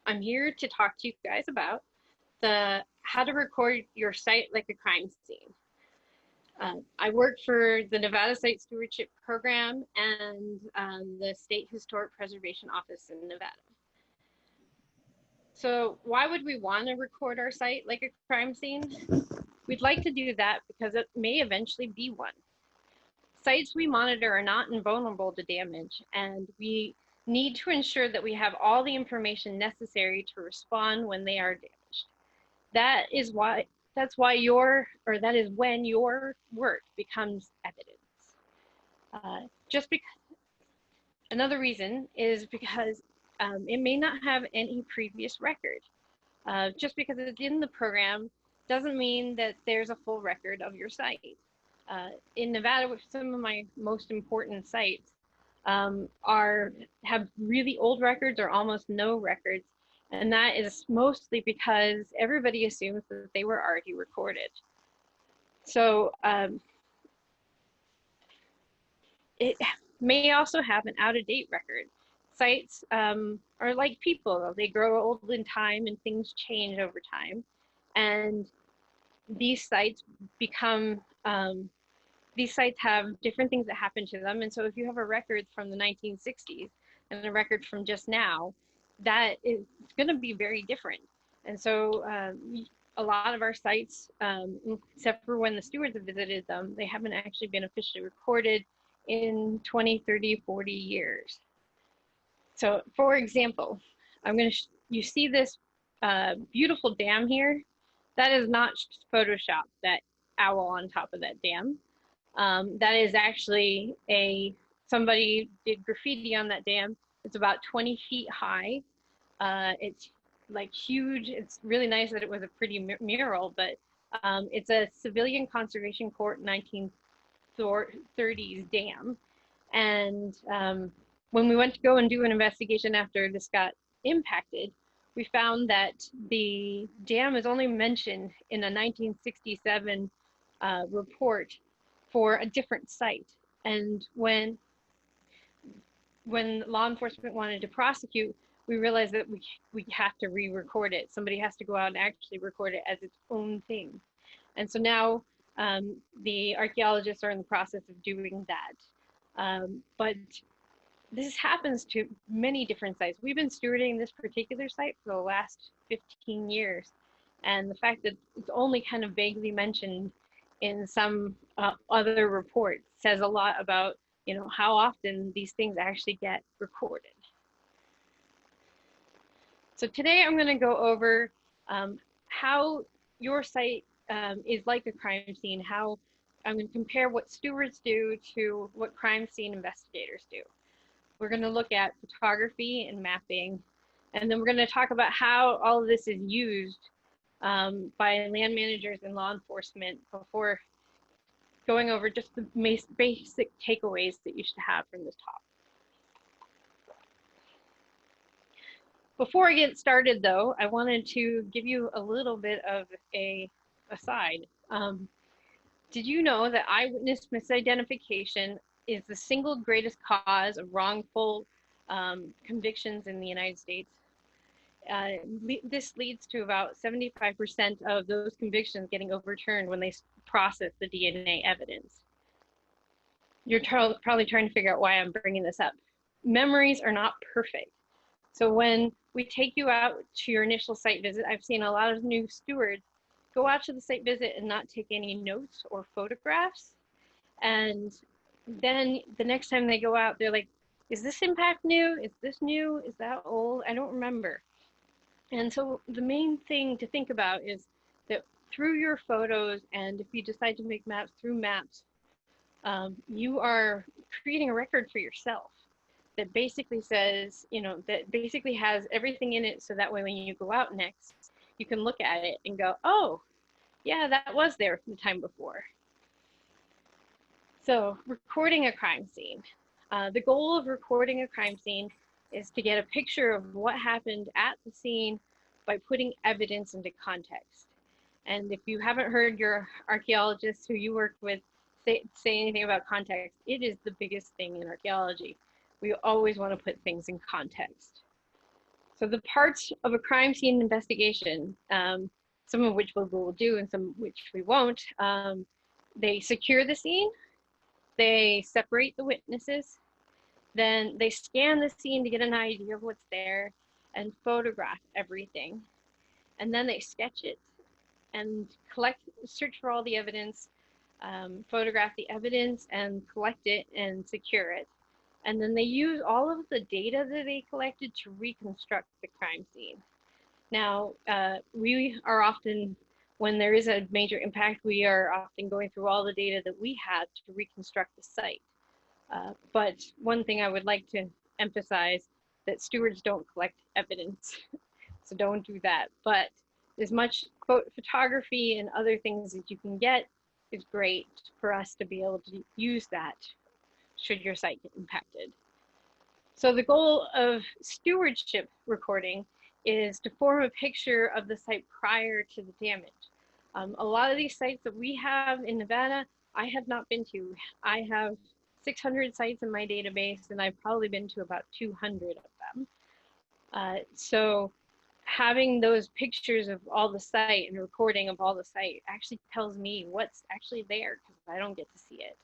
I'm here to talk to you guys about how to record your site like a crime scene. I work for the Nevada Site Stewardship Program and the State Historic Preservation Office in Nevada. So why would we want to record our site like a crime scene? We'd like to do that because it may eventually be one. Sites we monitor are not invulnerable to damage, and we need to ensure that we have all the information necessary to respond when they are damaged. That is when your work becomes evidence. Another reason is because it may not have any previous record. Just because it's in the program doesn't mean that there's a full record of your site. In Nevada, with some of my most important sites have really old records or almost no records, and that is mostly because everybody assumes that they were already recorded. So it may also have an out-of-date record. Sites are like people. They grow old in time and things change over time. And these sites have different things that happen to them. And so if you have a record from the 1960s and a record from just now, that is going to be very different. And so a lot of our sites, except for when the stewards have visited them, they haven't actually been officially recorded in 20, 30, 40 years. So for example, you see this beautiful dam here? That is not Photoshop, that owl on top of that dam. That is actually somebody did graffiti on that dam. It's about 20 feet high. It's like huge. It's really nice that it was a pretty mural, but it's a civilian conservation court 1930s dam. And when we went to go and do an investigation after this got impacted, we found that the dam is only mentioned in a 1967 report for a different site. And when law enforcement wanted to prosecute, we realized that we have to re-record it. Somebody has to go out and actually record it as its own thing. And so now the archaeologists are in the process of doing that. But this happens to many different sites. We've been stewarding this particular site for the last 15 years. And the fact that it's only kind of vaguely mentioned in some other reports says a lot about, how often these things actually get recorded. So today I'm going to go over how your site is like a crime scene, how I'm going to compare what stewards do to what crime scene investigators do. We're going to look at photography and mapping, and then we're going to talk about how all of this is used by land managers and law enforcement before going over just the basic takeaways that you should have from this talk. Before I get started though, I wanted to give you a little bit of a aside. Did you know that eyewitness misidentification is the single greatest cause of wrongful convictions in the United States? This leads to about 75% of those convictions getting overturned when they process the DNA evidence. You're probably trying to figure out why I'm bringing this up. Memories are not perfect. So when we take you out to your initial site visit, I've seen a lot of new stewards go out to the site visit and not take any notes or photographs. And then the next time they go out, they're like, is this impact new? Is this new? Is that old? I don't remember. And so the main thing to think about is that through your photos, and if you decide to make maps through maps, you are creating a record for yourself that basically says, that basically has everything in it. So that way, when you go out next, you can look at it and go, oh, yeah, that was there the time before. So recording a crime scene. The goal of recording a crime scene is to get a picture of what happened at the scene by putting evidence into context. And if you haven't heard your archaeologists who you work with say anything about context, it is the biggest thing in archaeology. We always want to put things in context. So the parts of a crime scene investigation, some of which we will do and some which we won't, they secure the scene, they separate the witnesses, then they scan the scene to get an idea of what's there and photograph everything. And then they sketch it and search for all the evidence, photograph the evidence and collect it and secure it. And then they use all of the data that they collected to reconstruct the crime scene. Now, we are often, when there is a major impact, we are often going through all the data that we had to reconstruct the site. But one thing I would like to emphasize, that stewards don't collect evidence, so don't do that. But as much photography and other things that you can get is great for us to be able to use that should your site get impacted. So the goal of stewardship recording is to form a picture of the site prior to the damage. A lot of these sites that we have in Nevada, I have not been to. I have 600 sites in my database, and I've probably been to about 200 of them. So having those pictures of all the site and recording of all the site actually tells me what's actually there, because I don't get to see it.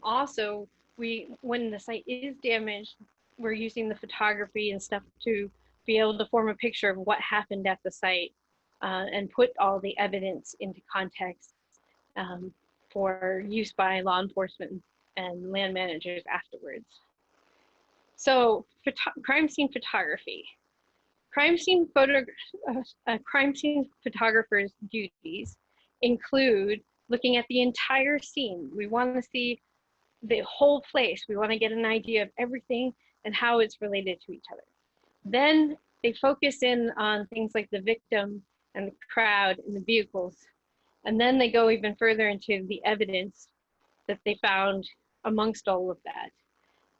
Also, when the site is damaged, we're using the photography and stuff to be able to form a picture of what happened at the site and put all the evidence into context for use by law enforcement and land managers afterwards. So, crime scene photography. Crime scene photographers' duties include looking at the entire scene. We want to see the whole place. We want to get an idea of everything and how it's related to each other. Then they focus in on things like the victim and the crowd and the vehicles. And then they go even further into the evidence that they found amongst all of that.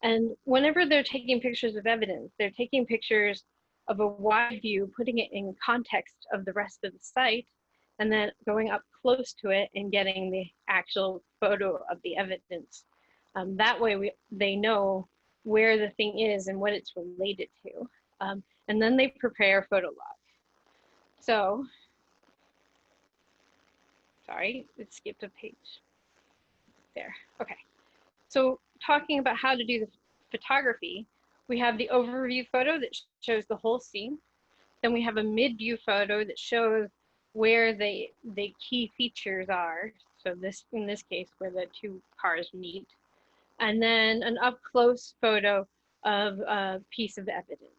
And whenever they're taking pictures of evidence, they're taking pictures of a wide view, putting it in context of the rest of the site, and then going up close to it and getting the actual photo of the evidence. That way they know where the thing is and what it's related to. And then they prepare a photo log. So, sorry, it skipped a page. There, okay. So talking about how to do the photography, we have the overview photo that shows the whole scene. Then we have a mid-view photo that shows where the key features are. So in this case, where the two cars meet. And then an up-close photo of a piece of evidence.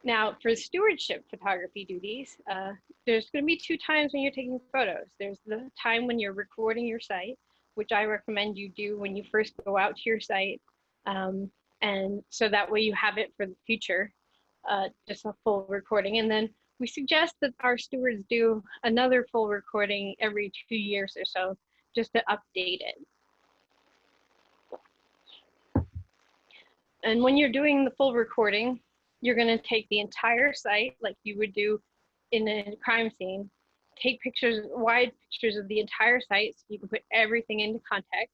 Now, for stewardship photography duties, there's going to be two times when you're taking photos. There's the time when you're recording your site, which I recommend you do when you first go out to your site. And so that way you have it for the future, just a full recording. And then we suggest that our stewards do another full recording every 2 years or so, just to update it. And when you're doing the full recording, you're going to take the entire site like you would do in a crime scene, take pictures, wide pictures of the entire site so you can put everything into context.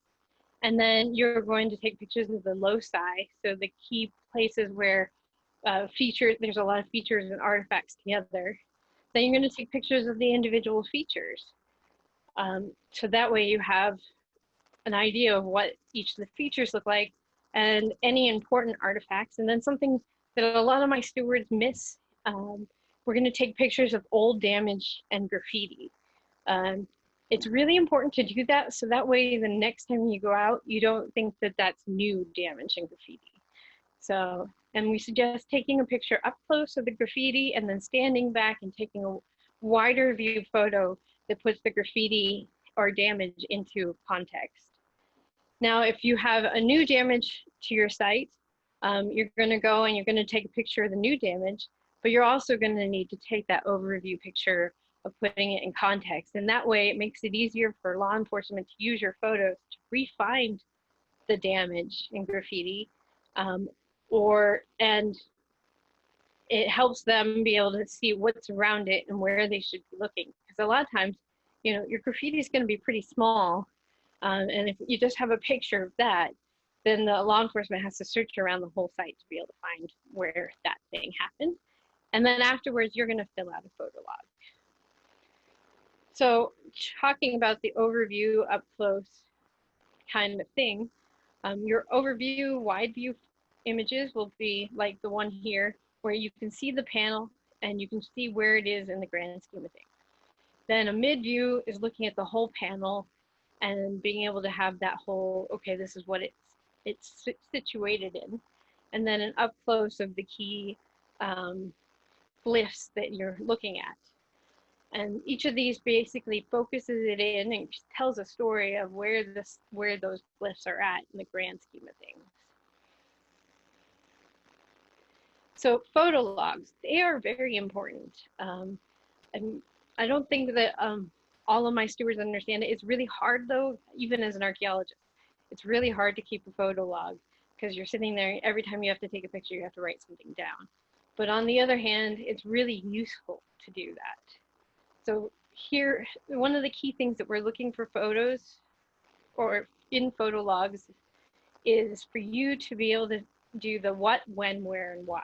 And then you're going to take pictures of the loci, so the key places where there's a lot of features and artifacts together. Then you're going to take pictures of the individual features. So that way you have an idea of what each of the features look like and any important artifacts. And then something that a lot of my stewards miss, we're going to take pictures of old damage and graffiti. It's really important to do that, so that way the next time you go out, you don't think that that's new damage and graffiti. So, and we suggest taking a picture up close of the graffiti and then standing back and taking a wider view photo that puts the graffiti or damage into context. Now, if you have a new damage to your site, you're going to go and you're going to take a picture of the new damage, but you're also going to need to take that overview picture of putting it in context. And that way it makes it easier for law enforcement to use your photos to re-find the damage in graffiti, and it helps them be able to see what's around it and where they should be looking. Because a lot of times, you know, your graffiti is going to be pretty small. And if you just have a picture of that, then the law enforcement has to search around the whole site to be able to find where that thing happened. And then afterwards, you're going to fill out a photo log. So talking about the overview, up close kind of thing, your overview, wide view images will be like the one here, where you can see the panel and you can see where it is in the grand scheme of things. Then a mid view is looking at the whole panel and being able to have that whole, okay, this is what it's situated in. And then an up close of the key glyphs that you're looking at. And each of these basically focuses it in and tells a story of where those glyphs are at in the grand scheme of things. So photo logs, they are very important. And I don't think that all of my stewards understand it. It's really hard though, even as an archaeologist. It's really hard to keep a photo log because you're sitting there, every time you have to take a picture, you have to write something down. But on the other hand, it's really useful to do that. So here, one of the key things that we're looking for photos or in photo logs is for you to be able to do the what, when, where, and why.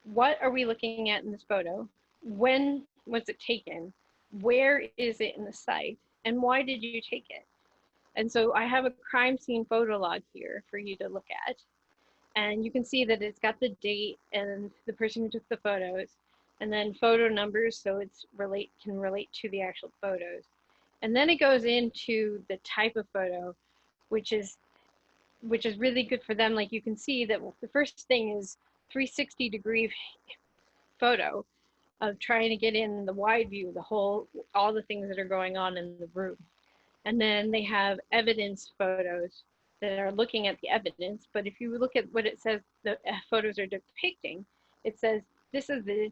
What are we looking at in this photo? When was it taken? Where is it in the site? And why did you take it? And so I have a crime scene photo log here for you to look at. And you can see that it's got the date and the person who took the photos, and then photo numbers, so it's can relate to the actual photos. And then it goes into the type of photo, which is really good for them. Like you can see that the first thing is 360-degree photo of trying to get in the wide view, all the things that are going on in the room. And then they have evidence photos that are looking at the evidence. But if you look at what it says the photos are depicting, it says this is the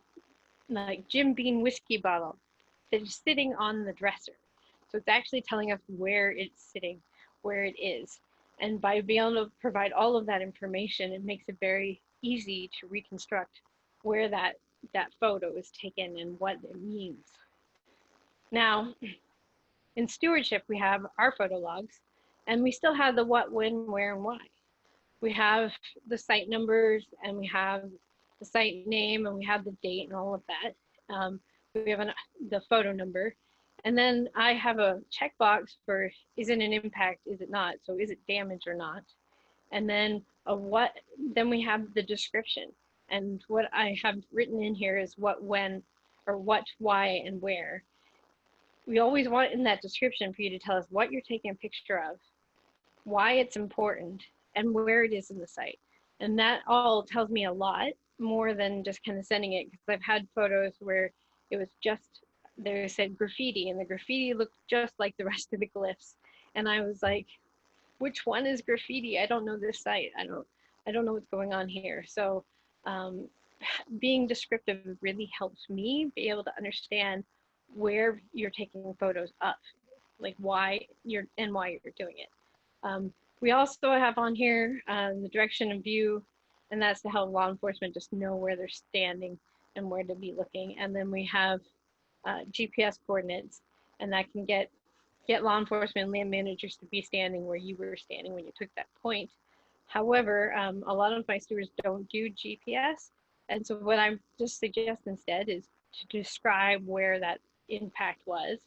Jim Beam whiskey bottle that is sitting on the dresser. So it's actually telling us where it's sitting, where it is. And by being able to provide all of that information, it makes it very easy to reconstruct where that photo is taken and what it means. Now, in stewardship, we have our photo logs, and we still have the what, when, where, and why. We have the site numbers, and we have the site name, and we have the date and all of that. We have the photo number. And then I have a checkbox for, is it an impact, is it not? So is it damaged or not? And then then we have the description. And what I have written in here is what, when, or what, why, and where. We always want in that description for you to tell us what you're taking a picture of, why it's important, and where it is in the site. And that all tells me a lot more than just kind of sending it, because I've had photos where it was just, they said graffiti, and the graffiti looked just like the rest of the glyphs. And I was like, which one is graffiti? I don't know this site. I don't know what's going on here. So being descriptive really helps me be able to understand where you're taking photos up, like why you're doing it. We also have on here the direction of view, and that's to help law enforcement just know where they're standing and where to be looking. And then we have GPS coordinates, and that can get law enforcement and land managers to be standing where you were standing when you took that point. However, a lot of my stewards don't do GPS, and so what I just suggest instead is to describe where that impact was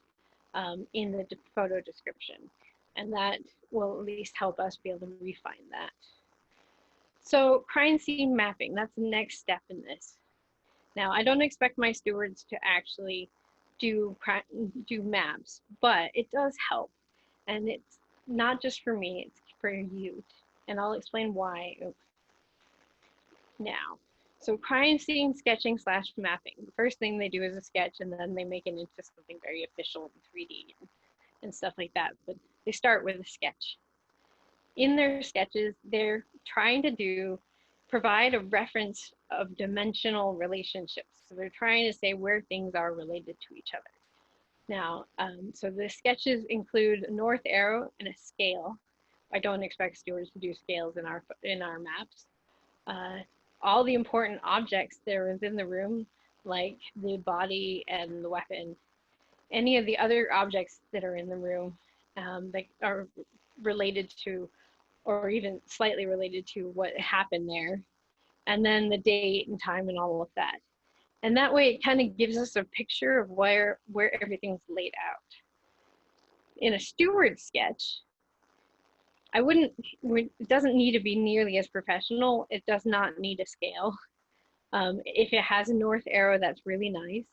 in the photo description, and that will at least help us be able to refine that. So crime scene mapping, that's the next step in this. Now, I don't expect my stewards to actually do maps, but it does help, and it's not just for me, it's for you, and I'll explain why now. So crime scene sketching / mapping. The first thing they do is a sketch, and then they make it into something very official in 3D and stuff like that. But they start with a sketch. In their sketches, they're trying to provide a reference of dimensional relationships. So they're trying to say where things are related to each other. Now, so the sketches include a north arrow and a scale. I don't expect stewards to do scales in our maps. All the important objects that are within the room, like the body and the weapon, any of the other objects that are in the room that are related to or even slightly related to what happened there, and then the date and time and all of that. And that way it kind of gives us a picture of where everything's laid out. In a steward sketch, it doesn't need to be nearly as professional. It does not need a scale. If it has a north arrow, that's really nice.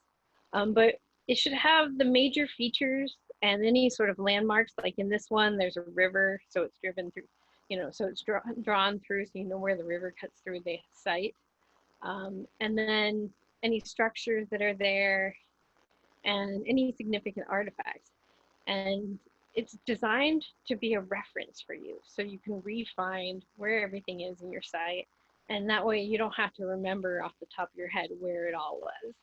But it should have the major features and any sort of landmarks. Like in this one, there's a river, so it's driven through, so it's drawn through, so you know where the river cuts through the site. And then any structures that are there and any significant artifacts. And it's designed to be a reference for you, so you can re-find where everything is in your site, and that way you don't have to remember off the top of your head where it all was.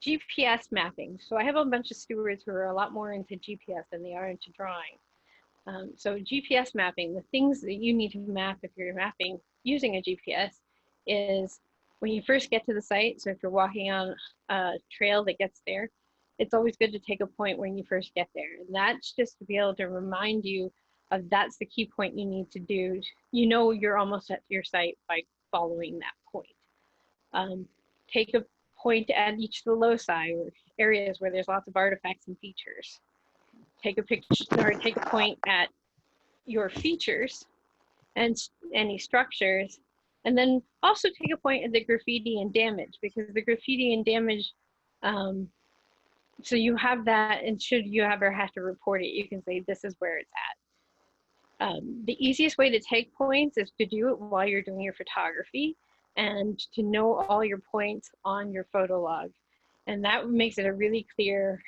GPS mapping. So I have a bunch of stewards who are a lot more into GPS than they are into drawing. So GPS mapping, the things that you need to map if you're mapping using a GPS is when you first get to the site. So if you're walking on a trail that gets there, it's always good to take a point when you first get there. And that's just to be able to remind you of that's the key point you need to do. You know you're almost at your site by following that point. Take a point at each of the loci or areas where there's lots of artifacts and features. Take a picture or take a point at your features and any structures, and then also take a point at the graffiti and damage, because the graffiti and damage, so you have that, and should you ever have to report it, you can say this is where it's at. The easiest way to take points is to do it while you're doing your photography and to know all your points on your photo log. And that makes it a really clear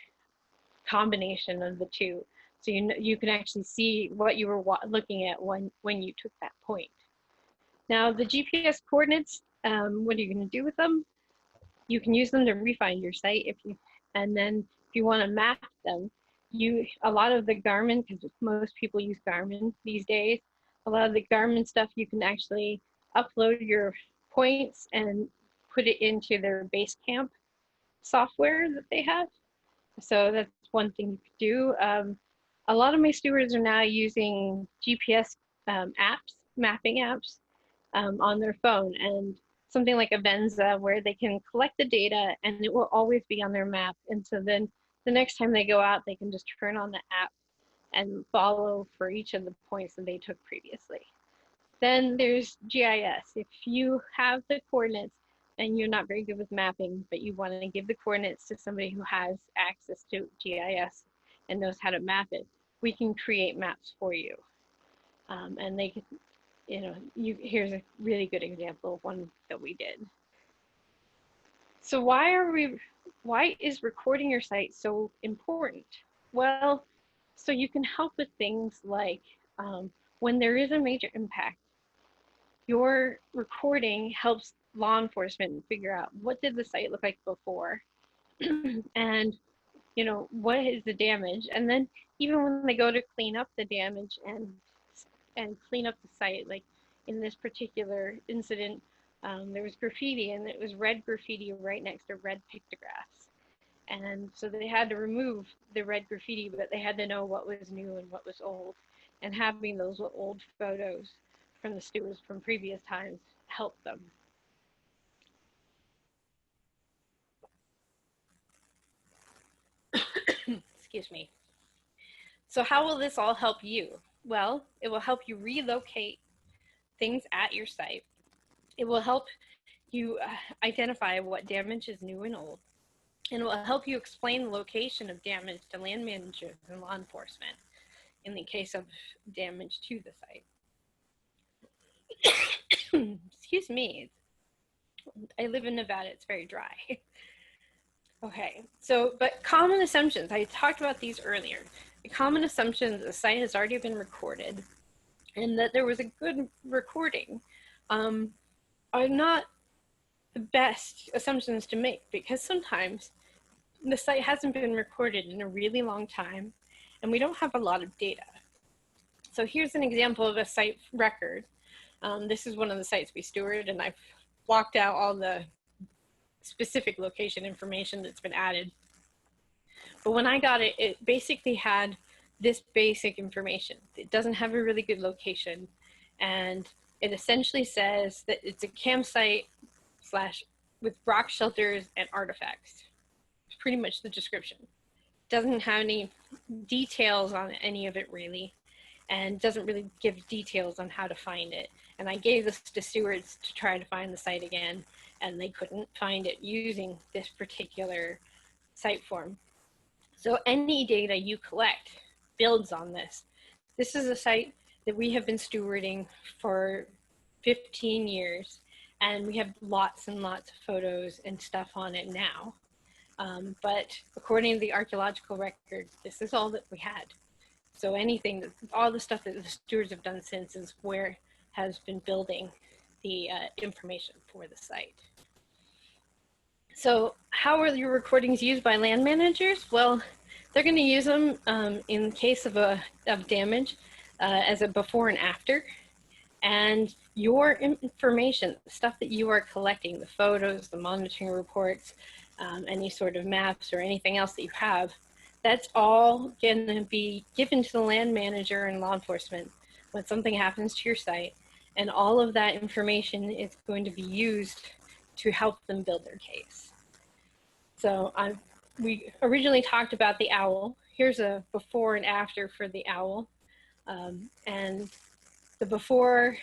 combination of the two. So you can actually see what you were looking at when you took that point. Now the GPS coordinates, what are you going to do with them? You can use them to refine your site and then if you want to map them, a lot of the Garmin, because most people use Garmin these days, a lot of the Garmin stuff you can actually upload your points and put it into their Basecamp software that they have. So that's one thing you could do. A lot of my stewards are now using GPS apps, mapping apps on their phone, and something like Avenza where they can collect the data and it will always be on their map. And so then the next time they go out, they can just turn on the app and follow for each of the points that they took previously. Then there's GIS. If you have the coordinates and you're not very good with mapping, but you want to give the coordinates to somebody who has access to GIS and knows how to map it, we can create maps for you. And they can, here's a really good example of one that we did. So why is recording your site so important? Well, so you can help with things like when there is a major impact, your recording helps law enforcement figure out what did the site look like before and what is the damage, and then even when they go to clean up the damage and clean up the site, like in this particular incident, there was graffiti and it was red graffiti right next to red pictographs, and so they had to remove the red graffiti, but they had to know what was new and what was old, and having those old photos from the stewards from previous times helped them. Excuse me. So how will this all help you? Well, it will help you relocate things at your site. It will help you identify what damage is new and old. And it will help you explain the location of damage to land managers and law enforcement in the case of damage to the site. Excuse me. I live in Nevada, it's very dry. Okay, but common assumptions, I talked about these earlier. The common assumptions, the site has already been recorded and that there was a good recording are not the best assumptions to make, because sometimes the site hasn't been recorded in a really long time and we don't have a lot of data. So here's an example of a site record. This is one of the sites we steward, and I've blocked out all the specific location information that's been added. But when I got it, it basically had this basic information. It doesn't have a really good location, and it essentially says that it's a campsite slash with rock shelters and artifacts. It's pretty much the description. Doesn't have any details on any of it really, and doesn't really give details on how to find it. And I gave this to stewards to try to find the site again, and they couldn't find it using this particular site form. So any data you collect builds on this. This is a site that we have been stewarding for 15 years, and we have lots and lots of photos and stuff on it now. But according to the archaeological record, this is all that we had. So anything, all the stuff that the stewards have done since is where has been building the information for the site. So how are your recordings used by land managers? Well, they're going to use them in case of damage as a before and after. And your information, the stuff that you are collecting, the photos, the monitoring reports, any sort of maps or anything else that you have, that's all going to be given to the land manager and law enforcement when something happens to your site. And all of that information is going to be used to help them build their case. So we originally talked about the owl. Here's a before and after for the owl. And the before,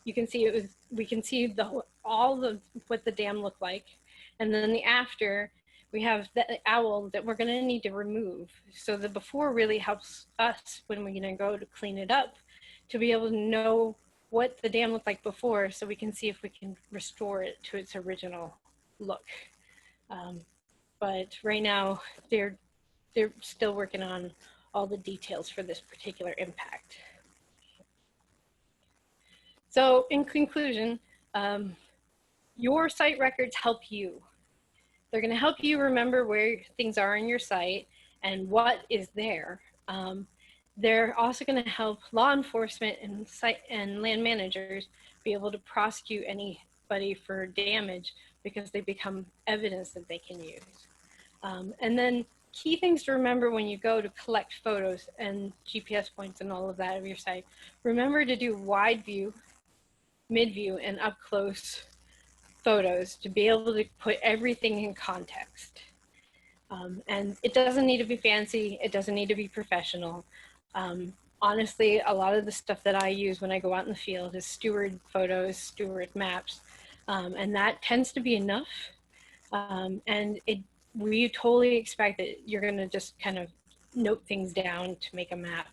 you can see we can see what the dam looked like. And then the after, we have the owl that we're gonna need to remove. So the before really helps us when we're gonna go to clean it up to be able to know what the dam looked like before, so we can see if we can restore it to its original look. But right now, they're still working on all the details for this particular impact. So in conclusion, your site records help you. They're going to help you remember where things are in your site and what is there. They're also going to help law enforcement and land managers be able to prosecute anybody for damage because they become evidence that they can use. And then key things to remember when you go to collect photos and GPS points and all of that of your site. Remember to do wide view, mid view, and up close photos to be able to put everything in context. And it doesn't need to be fancy. It doesn't need to be professional. Honestly, a lot of the stuff that I use when I go out in the field is steward photos, steward maps, and that tends to be enough. And we totally expect that you're going to just kind of note things down to make a map,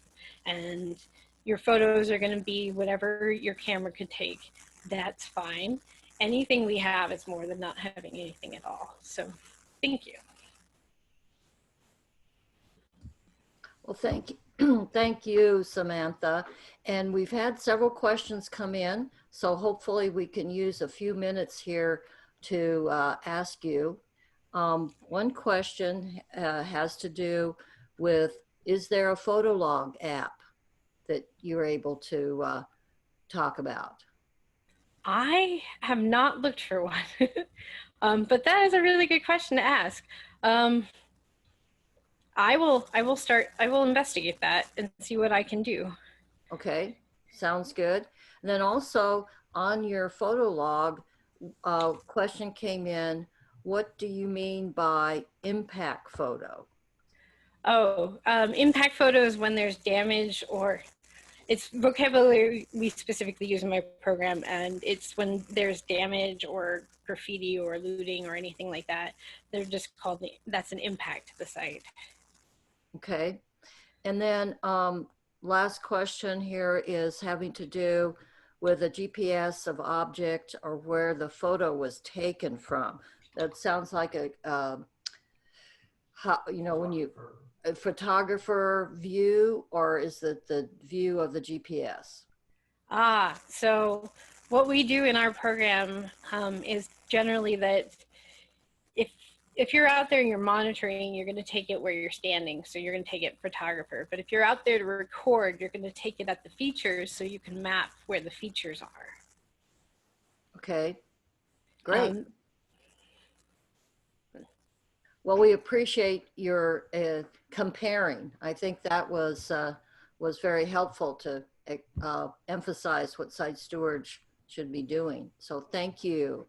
and your photos are going to be whatever your camera could take. That's fine. Anything we have is more than not having anything at all. So thank you. Well, thank you. Thank you, Samantha. And we've had several questions come in, so hopefully we can use a few minutes here to ask you. One question has to do with, is there a photo log app that you're able to talk about? I have not looked for one, but that is a really good question to ask. I will investigate that and see what I can do. Okay, sounds good. And then also on your photo log, question came in, what do you mean by impact photo? Oh, impact photos when there's damage, or it's vocabulary we specifically use in my program, and it's when there's damage or graffiti or looting or anything like that. They're just called, that's an impact to the site. Okay. And then last question here is having to do with a GPS of object or where the photo was taken from. That sounds like when a photographer view, or is it the view of the GPS? So what we do in our program is generally that if you're out there and you're monitoring, you're going to take it where you're standing. So you're going to take it photographer. But if you're out there to record, you're going to take it at the features so you can map where the features are. Okay, great. Well, we appreciate your comparing. I think that was very helpful to emphasize what site stewards should be doing. So thank you.